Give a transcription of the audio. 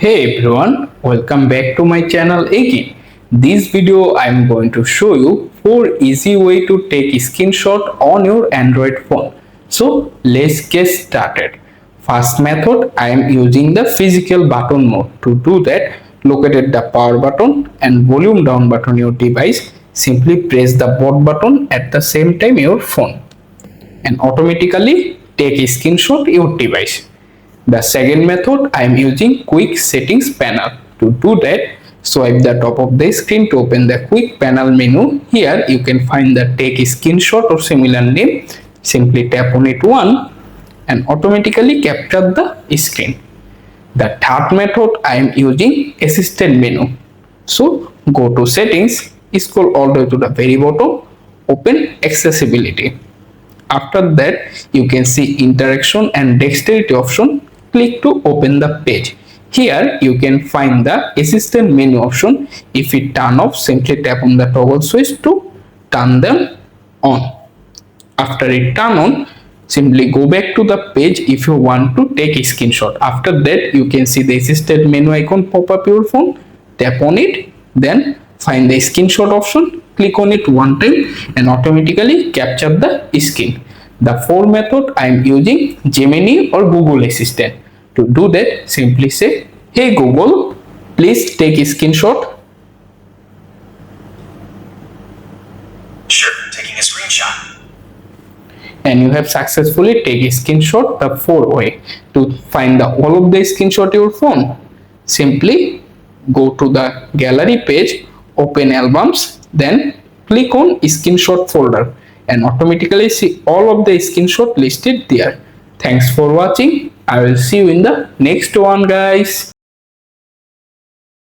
Hey everyone, welcome back to my channel again. This video I am going to show you 4 easy way to take screenshot on your Android phone. So let's get started. First method, I am using the physical button mode. To do that, locate the power button and volume down button on your device. Simply press the both button at the same time your phone and automatically take a screenshot your device. The second method, I am using quick settings panel. To do that, swipe the top of the screen to open the quick panel menu. Here you can find the take screenshot or similar name. Simply tap on it once and automatically capture the screen. The third method, I am using assistant menu. So go to settings, scroll all the way to the very bottom, open accessibility. After that, you can see interaction and dexterity option. Click to open the page. Here you can find the assistant menu option. If it turn off, simply tap on the toggle switch to turn them on. After it turn on, simply go back to the page if you want to take a screenshot. After that, you can see the assistant menu icon pop up your phone. Tap on it, then find the screenshot option. Click on it one time and automatically capture the screen. The fourth method, I am using Gemini or Google Assistant. To do that, simply say, "Hey Google, please take a screenshot." Sure, taking a screenshot. And you have successfully taken a screenshot. The fourth way to find the all of the screenshot your phone, simply go to the gallery page, open albums, then click on screenshot folder and automatically see all of the screenshot listed there. Thanks for watching. I will see you in the next one, guys.